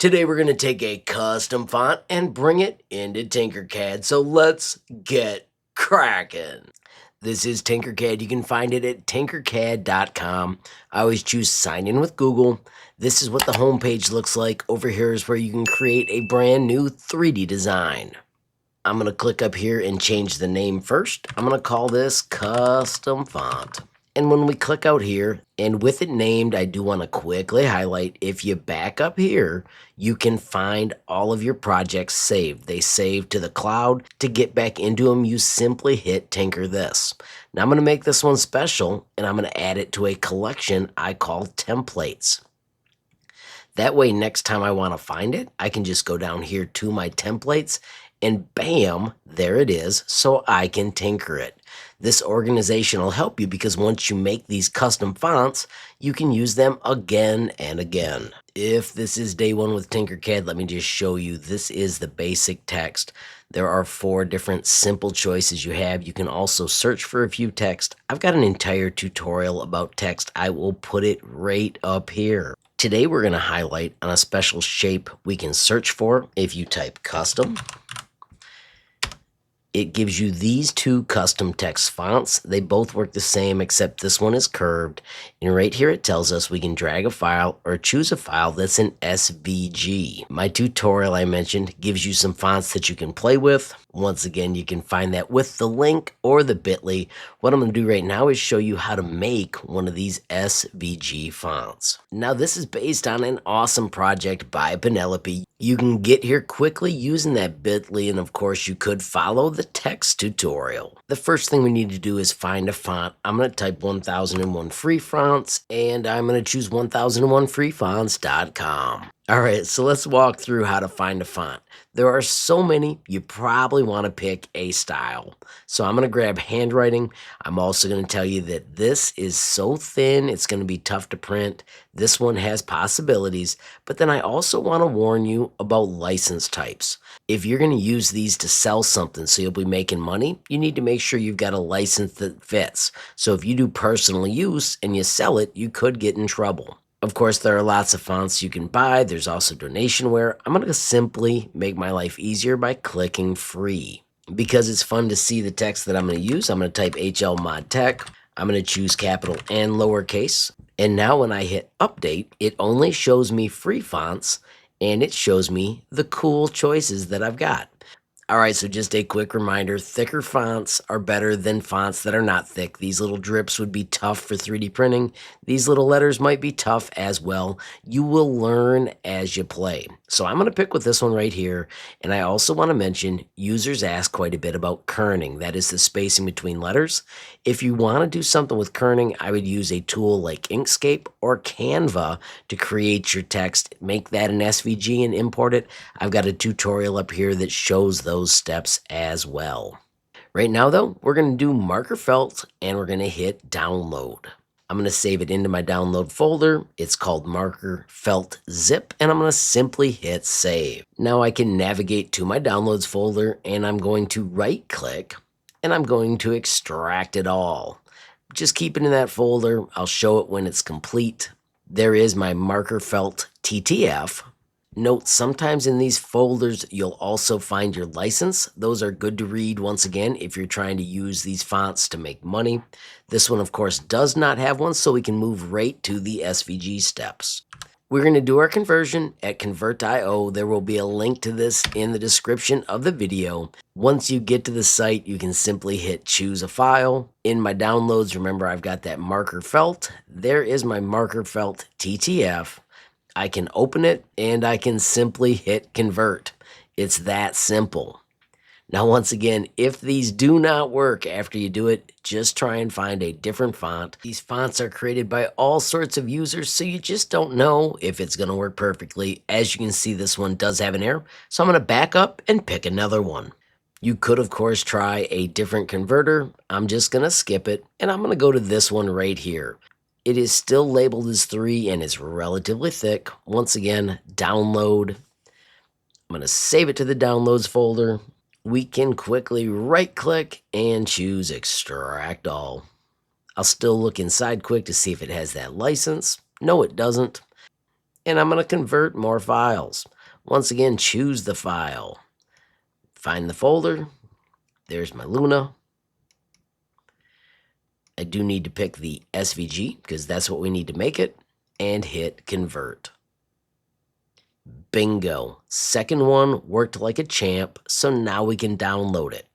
Today we're going to take a custom font and bring it into Tinkercad. So let's get cracking. This is Tinkercad. You can find it at tinkercad.com. I always choose sign in with Google. This is what the homepage looks like. Over here is where you can create a brand new 3D design. I'm going to click up here and change the name first. I'm going to call this custom font. And when we click out here, and with it named, I do want to quickly highlight, if you back up here, you can find all of your projects saved. They save to the cloud. To get back into them, you simply hit Tinker this. Now I'm going to make this one special, and I'm going to add it to a collection I call templates. That way, next time I want to find it, I can just go down here to my templates, and bam, there it is, so I can tinker it. This organization will help you because once you make these custom fonts, you can use them again and again. If this is day one with Tinkercad, let me just show you. This is the basic text. There are 4 different simple choices you have. You can also search for a few text. I've got an entire tutorial about text. I will put it right up here. Today we're going to highlight on a special shape we can search for. If you type custom, it gives you these 2 custom text fonts. They both work the same, except this one is curved. And right here it tells us we can drag a file or choose a file that's an SVG. My tutorial I mentioned gives you some fonts that you can play with. Once again, you can find that with the link or the bit.ly. What I'm going to do right now is show you how to make one of these SVG fonts. Now this is based on an awesome project by Penelope. You can get here quickly using that bit.ly, and of course you could follow the text tutorial. The first thing we need to do is find a font. I'm going to type 1001 free fonts, and I'm going to choose 1001freefonts.com. Alright, so let's walk through how to find a font. There are so many, you probably want to pick a style. So I'm going to grab handwriting. I'm also going to tell you that this is so thin, it's going to be tough to print. This one has possibilities, but then I also want to warn you about license types. If you're going to use these to sell something so you'll be making money, you need to make sure you've got a license that fits. So if you do personal use and you sell it, you could get in trouble. Of course, there are lots of fonts you can buy. There's also donationware. I'm going to simply make my life easier by clicking free. Because it's fun to see the text that I'm going to use, I'm going to type HLModTech. I'm going to choose capital and lowercase. And now when I hit update, it only shows me free fonts, and it shows me the cool choices that I've got. Alright, so just a quick reminder, thicker fonts are better than fonts that are not thick. These little drips would be tough for 3D printing. These little letters might be tough as well. You will learn as you play. So I'm going to pick with this one right here. And I also want to mention, users ask quite a bit about kerning. That is the spacing between letters. If you want to do something with kerning, I would use a tool like Inkscape or Canva to create your text. Make that an SVG and import it. I've got a tutorial up here that shows those steps as well. Right now though, we're going to do marker felt and we're going to hit download. I'm going to save it into my download folder. It's called marker felt zip, and I'm going to simply hit save. Now I can navigate to my downloads folder, and I'm going to right click and I'm going to extract it all. Just keep it in that folder. I'll show it when it's complete. There is my marker felt TTF. Note, sometimes in these folders, you'll also find your license. Those are good to read once again if you're trying to use these fonts to make money. This one, of course, does not have one, so we can move right to the SVG steps. We're going to do our conversion at convert.io. There will be a link to this in the description of the video. Once you get to the site, you can simply hit choose a file. In my downloads, remember I've got that marker felt. There is my marker felt TTF. I can open it and I can simply hit convert. It's that simple. Now, once again, if these do not work after you do it, just try and find a different font. These fonts are created by all sorts of users, so you just don't know if it's going to work perfectly. As you can see, this one does have an error, so I'm going to back up and pick another one. You could, of course, try a different converter. I'm just going to skip it, and I'm going to go to this one right here. It is still labeled as 3 and it's relatively thick. Once again, download. I'm going to save it to the downloads folder. We can quickly right click and choose extract all. I'll still look inside quick to see if it has that license. No, it doesn't. and I'm going to convert more files. Once again, choose the file. Find the folder. There's my Luna. I do need to pick the SVG because that's what we need to make it, and hit convert. Bingo. Second one worked like a champ, so now we can download it.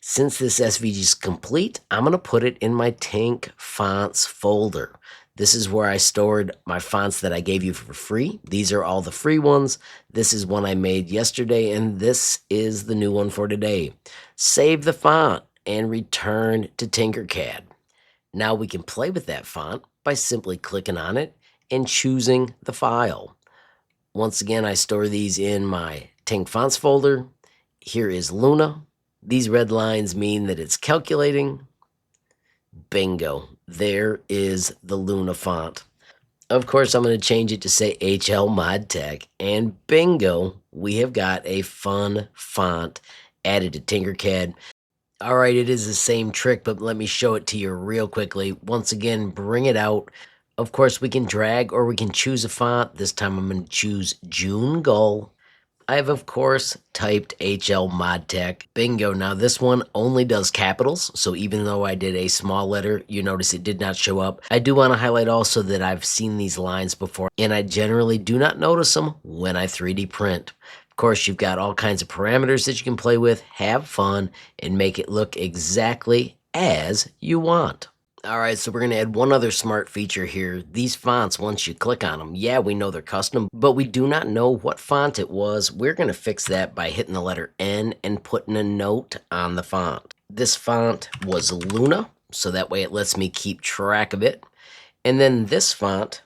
Since this SVG is complete, I'm going to put it in my Tink Fonts folder. This is where I stored my fonts that I gave you for free. These are all the free ones. This is one I made yesterday, and this is the new one for today. Save the font and return to Tinkercad. Now we can play with that font by simply clicking on it and choosing the file. Once again, I store these in my Tink Fonts folder. Here is Luna. These red lines mean that it's calculating. Bingo. There is the Luna font. Of course, I'm going to change it to say HLModTech. And bingo, we have got a fun font added to Tinkercad. All right, it is the same trick, but let me show it to you real quickly. Once again, bring it out. Of course, we can drag or we can choose a font. This time I'm going to choose June Gull. I have, of course, typed HLModTech. Bingo. Now, this one only does capitals, so even though I did a small letter, you notice it did not show up. I do want to highlight also that I've seen these lines before, and I generally do not notice them when I 3D print. Of course, you've got all kinds of parameters that you can play with, have fun, and make it look exactly as you want. All right, so we're going to add one other smart feature here. These fonts, once you click on them, yeah, we know they're custom, but we do not know what font it was. We're going to fix that by hitting the letter N and putting a note on the font. This font was Luna, so that way it lets me keep track of it. And then this font,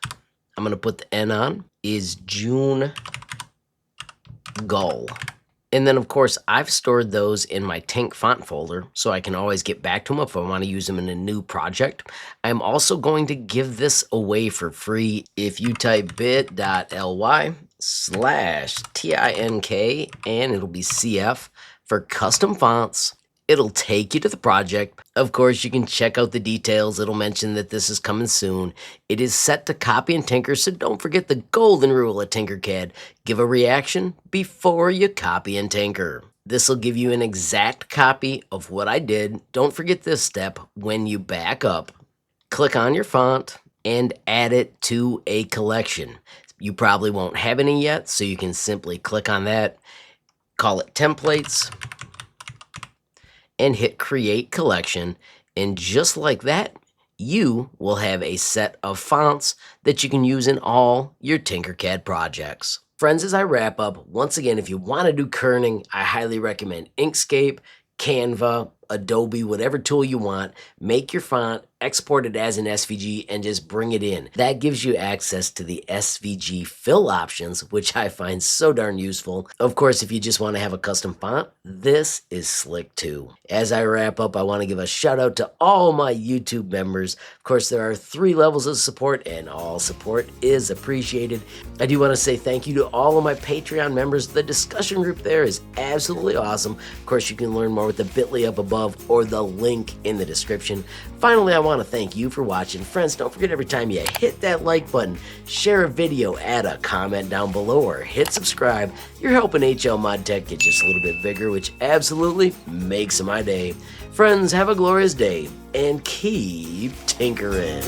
I'm going to put the N on, is June Gull. And then, of course, I've stored those in my Tink font folder, so I can always get back to them if I want to use them in a new project. I'm also going to give this away for free. If you type bit.ly/TINK, and it'll be CF for custom fonts, it'll take you to the project. Of course, you can check out the details. It'll mention that this is coming soon. It is set to copy and tinker, so don't forget the golden rule at Tinkercad. Give a reaction before you copy and tinker. This will give you an exact copy of what I did. Don't forget this step when you back up. Click on your font and add it to a collection. You probably won't have any yet, so you can simply click on that, call it templates, and hit create collection, and just like that, you will have a set of fonts that you can use in all your Tinkercad projects. Friends, as I wrap up, once again, if you want to do kerning, I highly recommend Inkscape, Canva, Adobe, whatever tool you want. Make your font, export it as an SVG, and just bring it in. That gives you access to the SVG fill options, which I find so darn useful. Of course, if you just want to have a custom font, this is slick too. As I wrap up, I want to give a shout out to all my YouTube members. Of course, there are 3 levels of support, and all support is appreciated. I do want to say thank you to all of my Patreon members. The discussion group there is absolutely awesome. Of course, you can learn more with the bit.ly up above or the link in the description. Finally, I want to thank you for watching. Friends, don't forget every time you hit that like button, share a video, add a comment down below, or hit subscribe. You're helping HLModTech get just a little bit bigger, which absolutely makes my day. Friends, have a glorious day and keep tinkering.